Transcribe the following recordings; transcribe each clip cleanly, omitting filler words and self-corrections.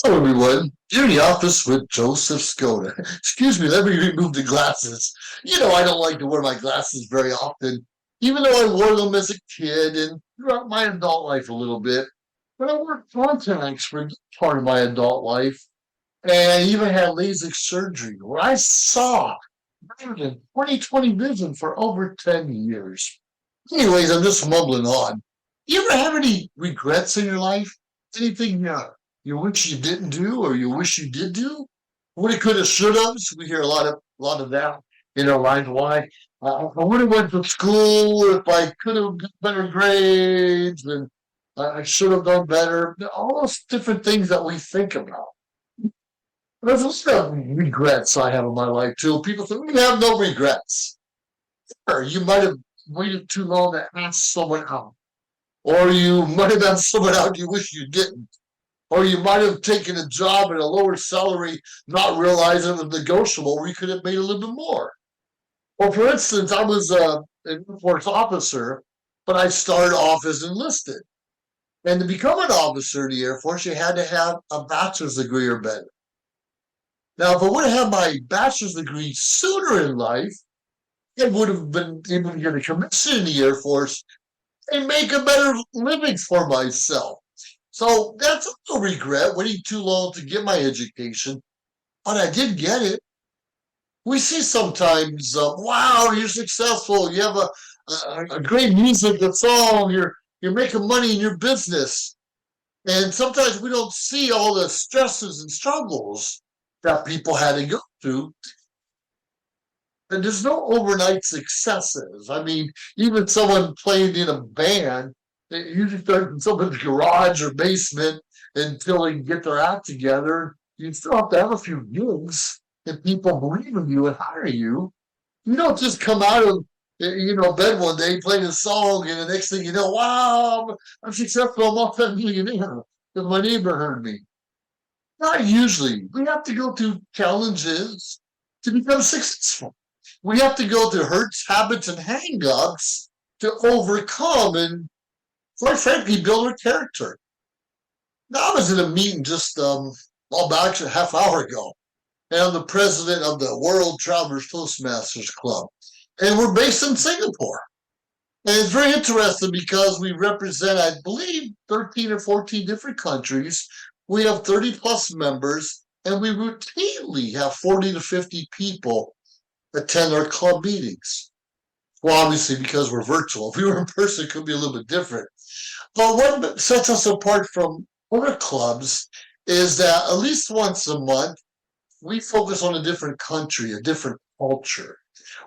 Hello, everyone. You're in the office with Joseph Skoda. Excuse me, let me remove the glasses. I don't like to wear my glasses very often, even though I wore them as a kid and throughout my adult life a little bit. But I wore contacts for part of my adult life, and I even had LASIK surgery where I saw better than 20/20 vision for over 10 years. Anyways, I'm just mumbling on. You ever have any regrets in your life? Anything you wish you didn't do or you wish you did do? Woulda, coulda, should have. We hear a lot of that in our lives. Why? I would have went to school if I could have got better grades, and I should have done better. All those different things that we think about. There's a lot of regrets I have in my life too. People say we have no regrets. Sure, you might have waited too long to ask someone out, or you might have asked someone out you wish you didn't. Or you might have taken a job at a lower salary, not realizing it was negotiable, where you could have made a little bit more. Well, for instance, I was an Air Force officer, but I started off as enlisted. And to become an officer in the Air Force, you had to have a bachelor's degree or better. Now, if I would have had my bachelor's degree sooner in life, I would have been able to get a commission in the Air Force and make a better living for myself. So that's a regret, waiting too long to get my education, but I did get it. We see sometimes, wow, you're successful, you have a great music, a song, you're making money in your business, and sometimes we don't see all the stresses and struggles that people had to go through. And there's no overnight successes. I mean, even someone playing in a band, they usually start in someone's garage or basement until they get their act together. You still have to have a few gigs and people believe in you and hire you. You don't just come out of bed one day playing a song and the next thing you know, wow, I'm successful, I'm multi-millionaire because my neighbor heard me. Not usually. We have to go through challenges to become successful. We have to go through hurts, habits, and hang-ups to overcome and, quite frankly, build our character. Now, I was in a meeting just about actually a half hour ago, and I'm the president of the World Travelers Toastmasters Club, and we're based in Singapore. And it's very interesting because we represent, I believe, 13 or 14 different countries. We have 30 plus members, and we routinely have 40 to 50 people attend our club meetings. Well, obviously, because we're virtual. If we were in person, it could be a little bit different. But what sets us apart from other clubs is that at least once a month, we focus on a different country, a different culture.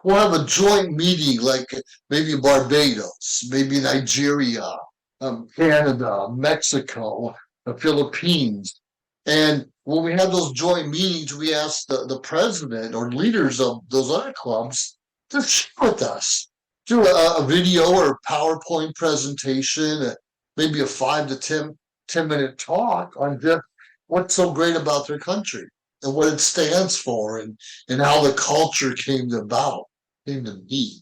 We'll have a joint meeting like maybe Barbados, maybe Nigeria, Canada, Mexico, the Philippines. And when we have those joint meetings, we ask the president or leaders of those other clubs to share with us, do a video or PowerPoint presentation, maybe a 5 to 10 minute talk on just what's so great about their country and what it stands for and how the culture came to be.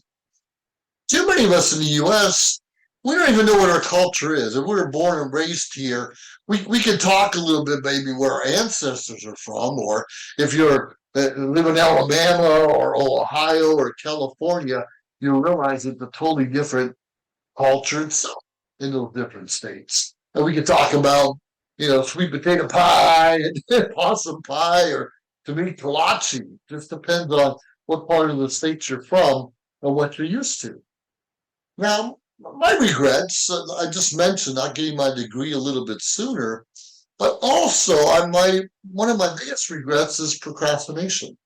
Too many of us in the U.S., we don't even know what our culture is. If we were born and raised here, we can talk a little bit maybe where our ancestors are from, or if you're live in Alabama or Ohio or California, you realize it's a totally different culture itself in those different states. And we can talk about, sweet potato pie and possum pie or to me kolache. Just depends on what part of the state you're from and what you're used to. Now, my regrets, I just mentioned not getting my degree a little bit sooner, but also one of my biggest regrets is procrastination.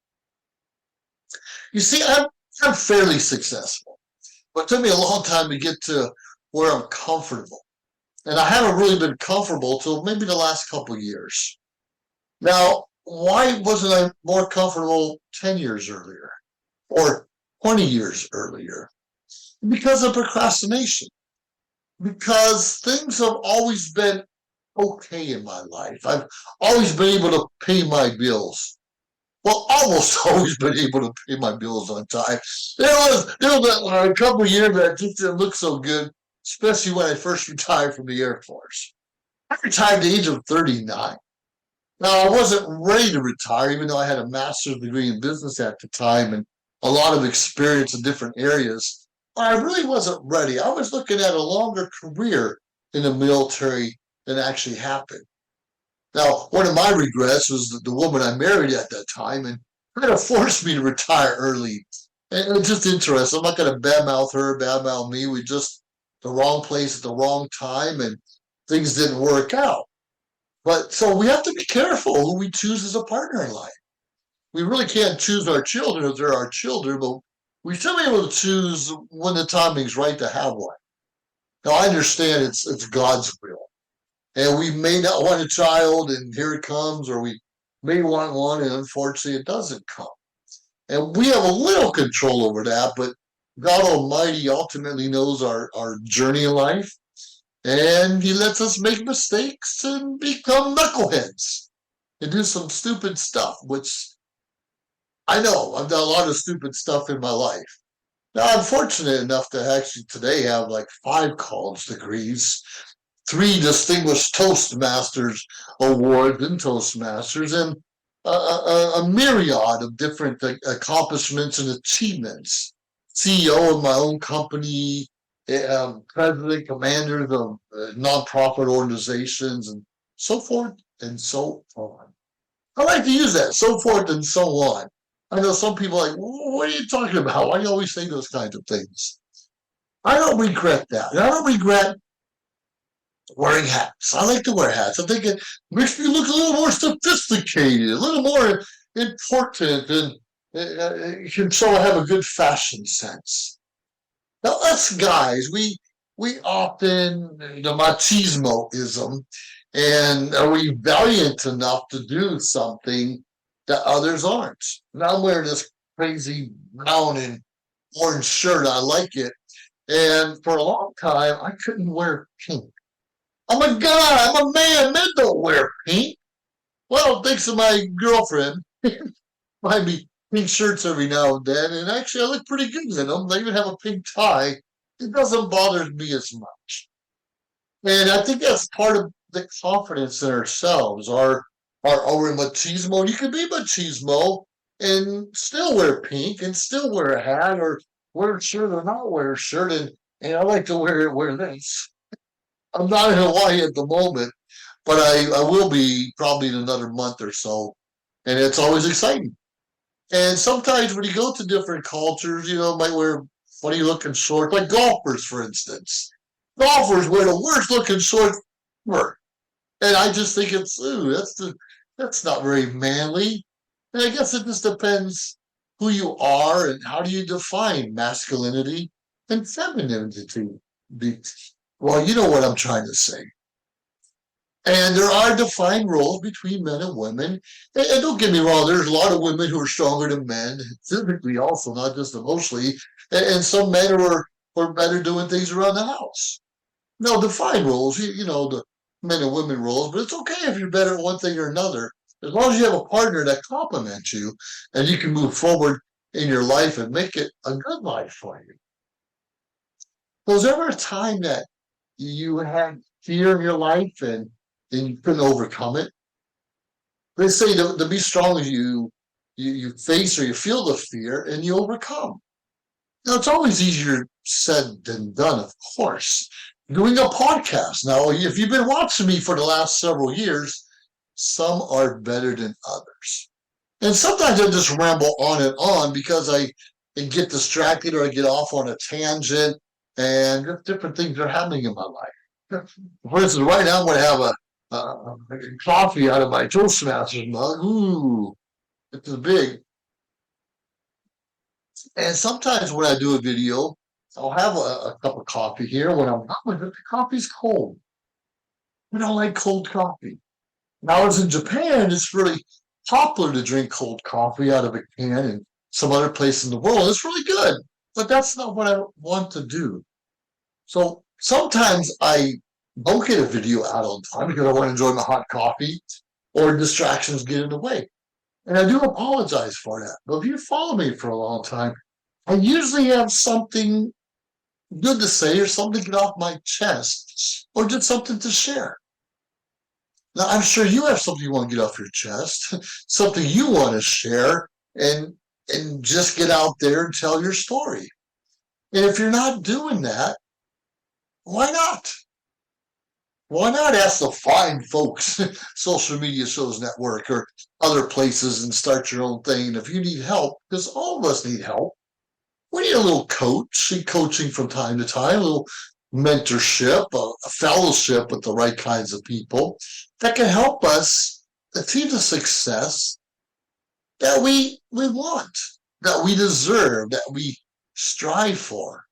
You see, I'm fairly successful, but it took me a long time to get to where I'm comfortable. And I haven't really been comfortable till maybe the last couple of years. Now, why wasn't I more comfortable 10 years earlier or 20 years earlier? Because of procrastination. Because things have always been okay in my life. I've always been able to pay my bills. Well, almost always been able to pay my bills on time. There was a couple of years that just didn't look so good, especially when I first retired from the Air Force. I retired at the age of 39. Now, I wasn't ready to retire, even though I had a master's degree in business at the time and a lot of experience in different areas. I really wasn't ready. I was looking at a longer career in the military than actually happened. Now, one of my regrets was that the woman I married at that time and kind of forced me to retire early. And it's just interesting. I'm not going to badmouth her, badmouth me. We just the wrong place at the wrong time, and things didn't work out. But so we have to be careful who we choose as a partner in life. We really can't choose our children if they're our children, but we should be able to choose when the timing's right to have one. Now I understand it's God's will, and we may not want a child, and here it comes, or we may want one, and unfortunately it doesn't come. And we have a little control over that, but God Almighty ultimately knows our journey in life, and He lets us make mistakes and become knuckleheads and do some stupid stuff, which I know I've done a lot of stupid stuff in my life. Now, I'm fortunate enough to actually today have like 5 college degrees, 3 distinguished Toastmasters awards in Toastmasters, and a myriad of different accomplishments and achievements. CEO of my own company, president, commanders of nonprofit organizations, and so forth and so on. I like to use that, so forth and so on. I know some people are like, what are you talking about? Why do you always say those kinds of things? I don't regret that. And I don't regret wearing hats. I like to wear hats. I think it makes me look a little more sophisticated, a little more important, and you can show I have a good fashion sense. Now, us guys, we often the machismoism, and are we valiant enough to do something that others aren't? Now I'm wearing this crazy brown and orange shirt. I like it, and for a long time I couldn't wear pink. I'm a guy. I'm a man. Men don't wear pink. Well, thanks to my girlfriend, buy me pink shirts every now and then, and actually I look pretty good in them. They even have a pink tie. It doesn't bother me as much, and I think that's part of the confidence in ourselves. Our machismo. You can be machismo and still wear pink and still wear a hat or wear a shirt or not wear a shirt, and I like to wear this. I'm not in Hawaii at the moment, but I will be probably in another month or so, and it's always exciting. And sometimes when you go to different cultures, might wear funny looking shorts, like golfers, for instance. Golfers wear the worst looking shorts ever, and I just think that's not very manly. And I guess it just depends who you are and how do you define masculinity and femininity. Well, you know what I'm trying to say. And there are defined roles between men and women. And don't get me wrong, there's a lot of women who are stronger than men, physically also, not just emotionally. And some men are better doing things around the house. No, defined roles, the men and women roles, but it's okay if you're better at one thing or another, as long as you have a partner that complements you and you can move forward in your life and make it a good life for you. Was there ever a time that you had fear in your life and you couldn't overcome it? They say to be strong, you face or you feel the fear and you overcome. Now it's always easier said than done, of course. Doing a podcast now, if you've been watching me for the last several years, some are better than others, and sometimes I just ramble on and on because I get distracted or I get off on a tangent, and different things are happening in my life. For instance, right now I'm going to have a coffee out of my Toastmasters mug. Ooh, it's big. And sometimes when I do a video, I'll have a cup of coffee here. When I'm done with it, the coffee's cold. I don't like cold coffee. Now, as in Japan, it's really popular to drink cold coffee out of a can and some other place in the world. It's really good, but that's not what I want to do. So sometimes I don't get a video out on time because I want to enjoy my hot coffee or distractions get in the way. And I do apologize for that. But if you follow me for a long time, I usually have something good to say or something to get off my chest or just something to share. Now, I'm sure you have something you want to get off your chest, something you want to share, and and just get out there and tell your story. And if you're not doing that, why not? Why not ask the fine folks, social media shows network or other places and start your own thing? And if you need help, because all of us need help, we need a little coach, coaching from time to time, a little mentorship, a fellowship with the right kinds of people that can help us achieve the success that we want, that we deserve, that we strive for.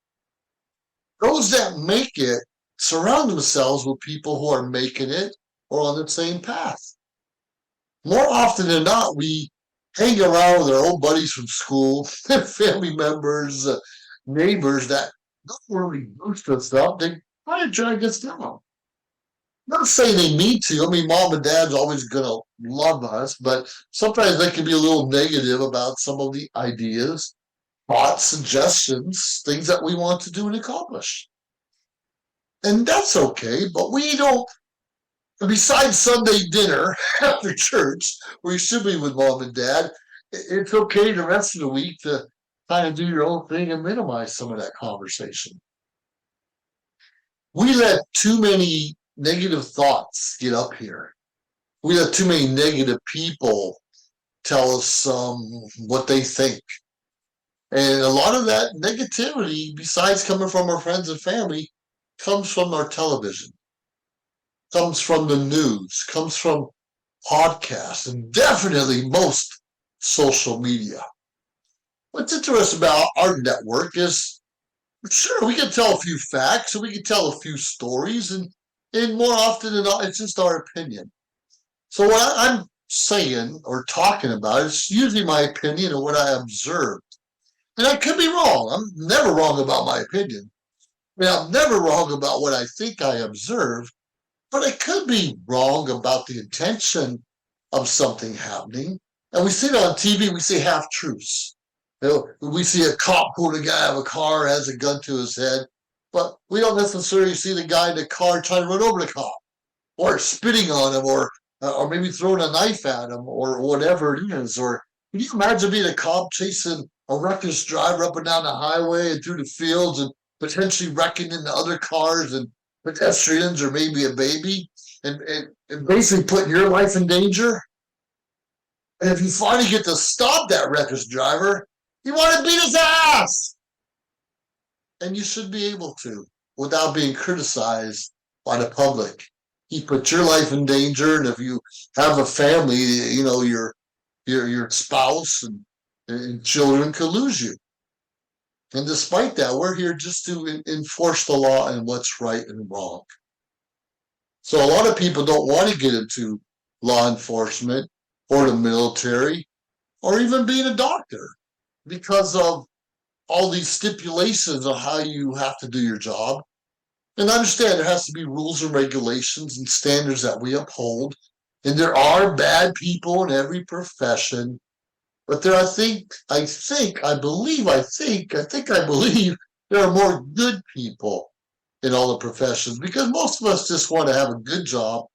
Those that make it surround themselves with people who are making it or on the same path. More often than not, we hang around with our old buddies from school, family members, neighbors that don't really boost us up. They try to drag us down. Not saying they need to. I mean, mom and dad's always going to love us, but sometimes they can be a little negative about some of the ideas, thoughts, suggestions, things that we want to do and accomplish. And that's okay, but we don't, besides Sunday dinner after church, where you should be with mom and dad, it's okay the rest of the week to kind of do your own thing and minimize some of that conversation. We let too many negative thoughts get up here. We let too many negative people tell us what they think. And a lot of that negativity, besides coming from our friends and family, comes from our television, comes from the news, comes from podcasts, and definitely most social media. What's interesting about our network is, sure, we can tell a few facts and we can tell a few stories, and more often than not, it's just our opinion. So what I'm saying or talking about is usually my opinion and what I observed. And I could be wrong. I'm never wrong about my opinion. I mean, I'm never wrong about what I think I observe, but I could be wrong about the intention of something happening. And we see it on TV, we see half truths. We see a cop pulling a guy out of a car, has a gun to his head, but we don't necessarily see the guy in the car trying to run over the cop, or spitting on him, or maybe throwing a knife at him, or whatever it is. Or can you imagine being a cop chasing a reckless driver up and down the highway and through the fields and potentially wrecking into other cars and pedestrians or maybe a baby, and basically putting your life in danger? And if you finally get to stop that reckless driver, you want to beat his ass. And you should be able to without being criticized by the public. He put your life in danger, and if you have a family, your spouse and children could lose you. And despite that, we're here just to enforce the law and what's right and wrong. So a lot of people don't want to get into law enforcement or the military or even being a doctor because of all these stipulations on how you have to do your job. And understand there has to be rules and regulations and standards that we uphold. And there are bad people in every profession. But there, I believe there are more good people in all the professions, because most of us just want to have a good job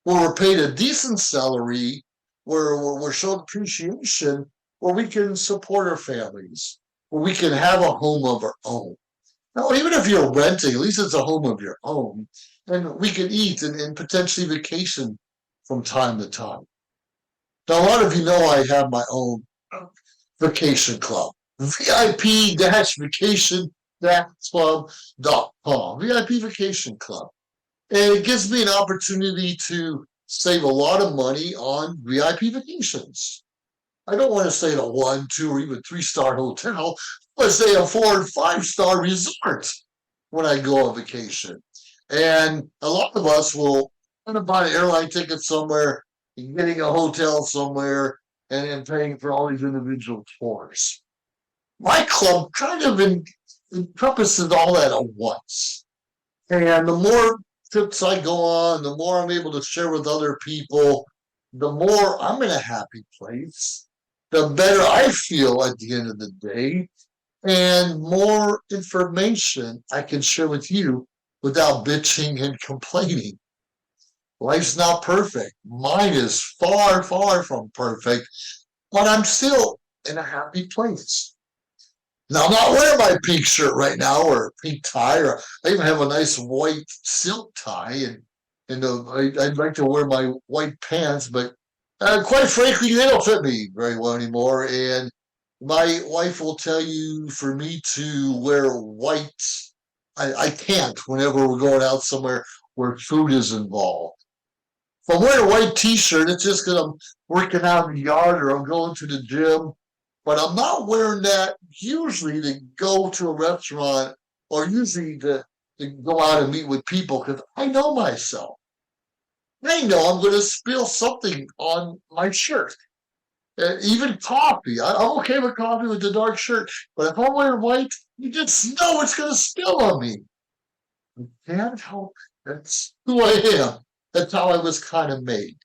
where we're paid a decent salary, where we're shown appreciation, where we can support our families, where we can have a home of our own. Now, even if you're renting, at least it's a home of your own, and we can eat and potentially vacation from time to time. Now, a lot of you know I have my own vacation club, VIP-vacation-club.com, VIP Vacation Club. And it gives me an opportunity to save a lot of money on VIP vacations. I don't want to stay at a 1, 2, or even 3-star hotel. I want to stay at a 4 and 5-star resort when I go on vacation. And a lot of us will kind of buy an airline ticket somewhere, getting a hotel somewhere, and paying for all these individual tours. My club kind of encompasses all that at once. And the more trips I go on, the more I'm able to share with other people, the more I'm in a happy place, the better I feel at the end of the day, and more information I can share with you without bitching and complaining. Life's not perfect. Mine is far, far from perfect, but I'm still in a happy place. Now, I'm not wearing my pink shirt right now or a pink tie, or I even have a nice white silk tie, I'd like to wear my white pants, but quite frankly, they don't fit me very well anymore. And my wife will tell you for me to wear white, I can't whenever we're going out somewhere where food is involved. If I'm wearing a white t-shirt, it's just because I'm working out in the yard or I'm going to the gym. But I'm not wearing that usually to go to a restaurant or usually to go out and meet with people because I know myself. I know I'm going to spill something on my shirt. Even coffee. I'm okay with coffee with the dark shirt. But if I'm wearing white, you just know it's going to spill on me. I can't help it. That's who I am. That's how I was kind of made.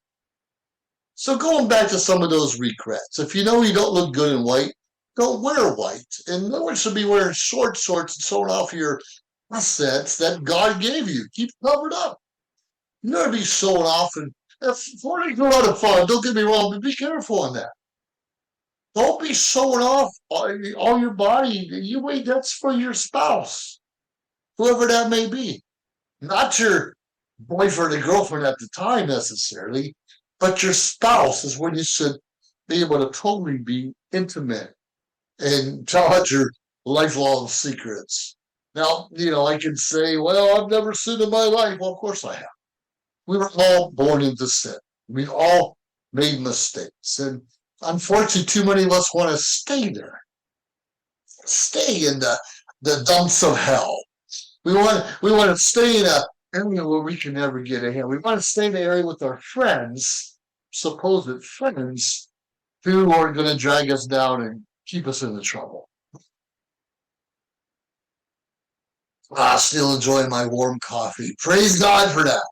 So going back to some of those regrets, if you know you don't look good in white, don't wear white. And no one should be wearing short shorts and showing off your assets that God gave you. Keep covered up. You gotta be showing off, and flirting's a lot of fun. Don't get me wrong, but be careful on that. Don't be showing off all your body. You wait, that's for your spouse, whoever that may be, not your boyfriend or girlfriend at the time necessarily, but your spouse is when you should be able to totally be intimate and tell out your lifelong secrets. Now, I can say, well, I've never sinned in my life. Well, of course I have. We were all born into sin. We've all made mistakes. And unfortunately, too many of us want to stay there, stay in the dumps of hell. We want to stay in a area where we can never get ahead. We want to stay in the area with our friends, supposed friends, who are going to drag us down and keep us into trouble. Still enjoying my warm coffee. Praise God for that.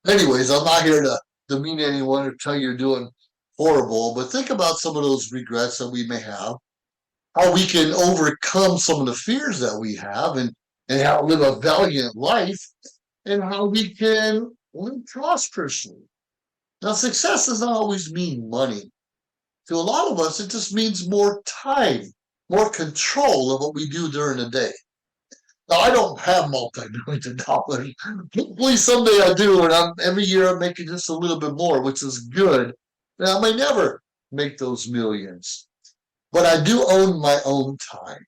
Anyways, I'm not here to demean anyone or tell you you're doing horrible, but think about some of those regrets that we may have, how we can overcome some of the fears that we have, and how to live a valiant life, and how we can live prosperously. Now, success does not always mean money. To a lot of us, it just means more time, more control of what we do during the day. Now, I don't have multi-millions of dollars. Hopefully someday I do, and every year I'm making just a little bit more, which is good. Now, I may never make those millions, but I do own my own time.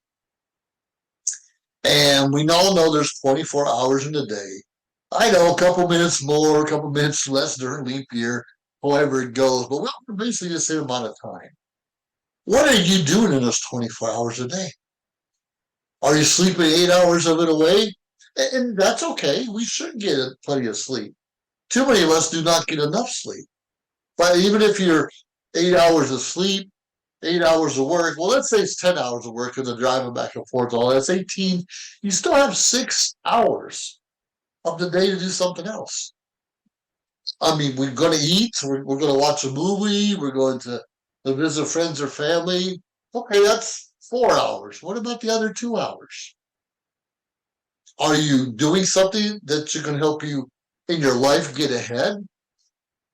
And we all know there's 24 hours in a day. I know a couple minutes more, a couple minutes less during leap year, however it goes, but we're basically the same amount of time. What are you doing in those 24 hours a day? Are you sleeping 8 hours of it away? And that's okay. We should get plenty of sleep. Too many of us do not get enough sleep. But even if you're 8 hours of sleep, 8 hours of work, well, let's say it's 10 hours of work because I'm driving back and forth, all that's 18. You still have 6 hours of the day to do something else. I mean, we're going to eat, we're going to watch a movie, we're going to visit friends or family. Okay, that's 4 hours. What about the other 2 hours? Are you doing something that's going to help you in your life get ahead?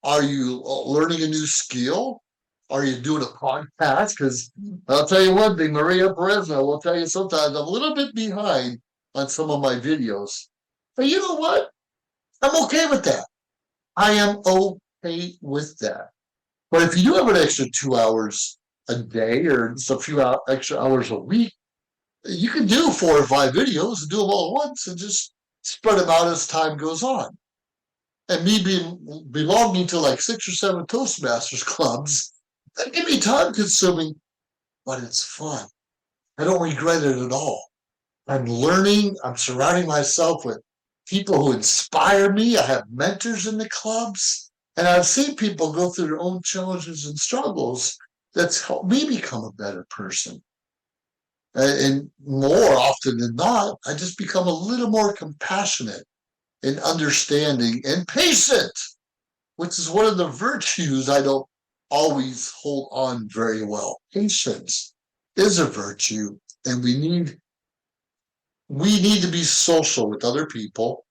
Are you learning a new skill? Are you doing a podcast? Because I'll tell you one thing, Maria Perezna will tell you sometimes I'm a little bit behind on some of my videos. But you know what? I'm okay with that. I am okay with that. But if you do have an extra 2 hours a day or just a few extra hours a week, you can do 4 or 5 videos and do them all at once and just spread them out as time goes on. And me belonging to like 6 or 7 Toastmasters clubs, that can be time consuming, but it's fun. I don't regret it at all. I'm learning, I'm surrounding myself with people who inspire me. I have mentors in the clubs, and I've seen people go through their own challenges and struggles that's helped me become a better person. And more often than not, I just become a little more compassionate and understanding and patient, which is one of the virtues I don't always hold on very well. Patience is a virtue, and we need to be social with other people.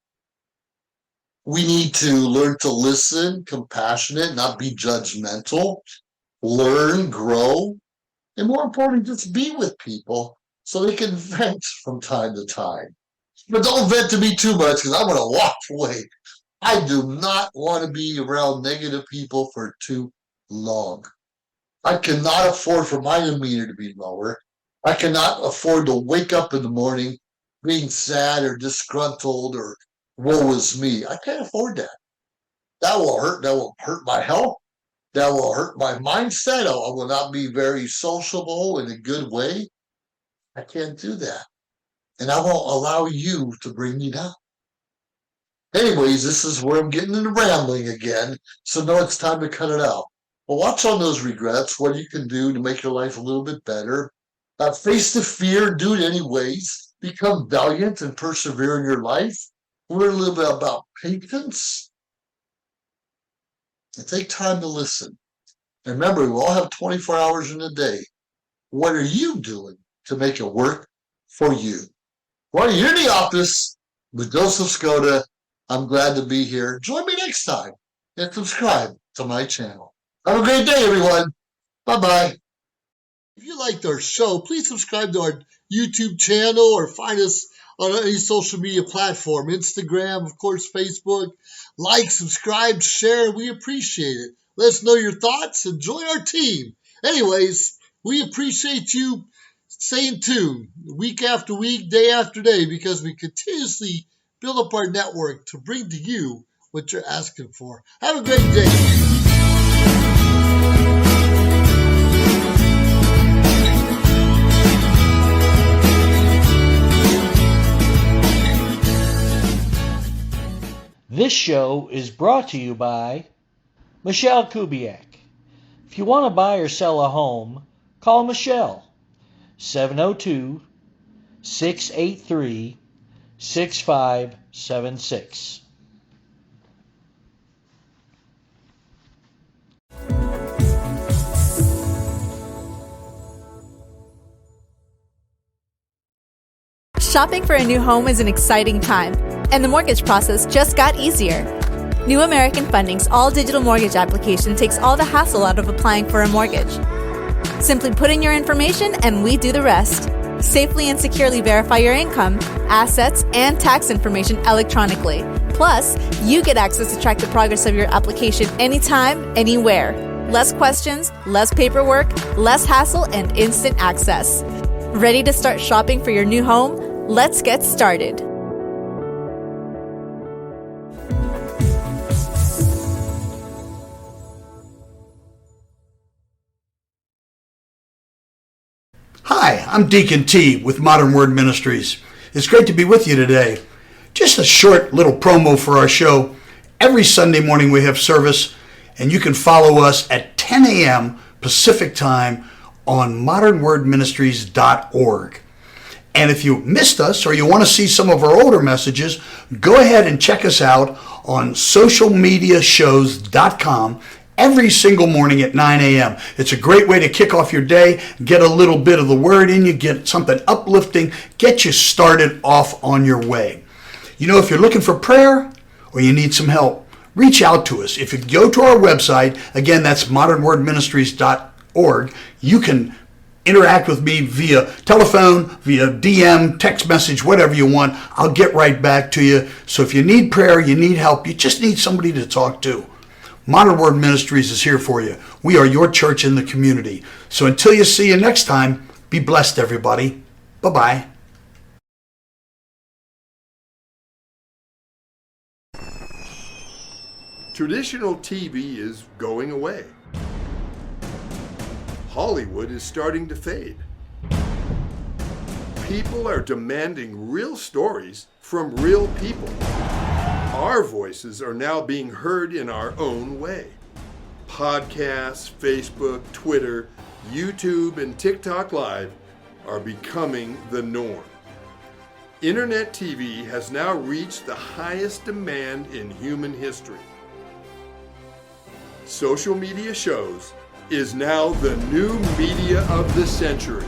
We need to learn to listen, compassionate, not be judgmental, learn, grow, and more importantly, just be with people so they can vent from time to time. But don't vent to me too much because I'm going to walk away. I do not want to be around negative people for too long. I cannot afford for my demeanor to be lower. I cannot afford to wake up in the morning being sad or disgruntled or woe is me. I can't afford that. That will hurt. That will hurt my health. That will hurt my mindset. I will not be very sociable in a good way. I can't do that. And I won't allow you to bring me down. Anyways, this is where I'm getting into rambling again. So now it's time to cut it out. Well, watch on those regrets, what you can do to make your life a little bit better. Face the fear, do it anyways. Become valiant and persevere in your life. Learn a little bit about patience. And take time to listen. And remember, we all have 24 hours in a day. What are you doing to make it work for you? Well, you're in the office with Joseph Skoda. I'm glad to be here. Join me next time and subscribe to my channel. Have a great day, everyone. Bye-bye. If you liked our show, please subscribe to our YouTube channel or find us on any social media platform, Instagram, of course, Facebook. Like, subscribe, share. We appreciate it. Let us know your thoughts and join our team. Anyways, we appreciate you staying tuned week after week, day after day, because we continuously build up our network to bring to you what you're asking for. Have a great day. This show is brought to you by Michelle Kubiak. If you want to buy or sell a home, call Michelle, 702-683-6576. Shopping for a new home is an exciting time, and the mortgage process just got easier. New American Funding's all-digital mortgage application takes all the hassle out of applying for a mortgage. Simply put in your information and we do the rest. Safely and securely verify your income, assets, and tax information electronically. Plus, you get access to track the progress of your application anytime, anywhere. Less questions, less paperwork, less hassle, and instant access. Ready to start shopping for your new home? Let's get started. Hi, I'm Deacon T with Modern Word Ministries. It's great to be with you today. Just a short little promo for our show. Every Sunday morning we have service, and you can follow us at 10 a.m. Pacific Time on modernwordministries.org. And if you missed us or you want to see some of our older messages, go ahead and check us out on socialmediashows.com every single morning at 9 a.m. It's a great way to kick off your day, get a little bit of the word in you, get something uplifting, get you started off on your way. You know, if you're looking for prayer or you need some help, reach out to us. If you go to our website, again, that's modernwordministries.org, you can interact with me via telephone, via DM, text message, whatever you want. I'll get right back to you. So if you need prayer, you need help, you just need somebody to talk to, Modern Word Ministries is here for you. We are your church in the community. So until you see you next time, be blessed, everybody. Bye-bye. Traditional TV is going away. Hollywood is starting to fade. People are demanding real stories from real people. Our voices are now being heard in our own way. Podcasts, Facebook, Twitter, YouTube, and TikTok Live are becoming the norm. Internet TV has now reached the highest demand in human history. Social media shows is now the new media of the century.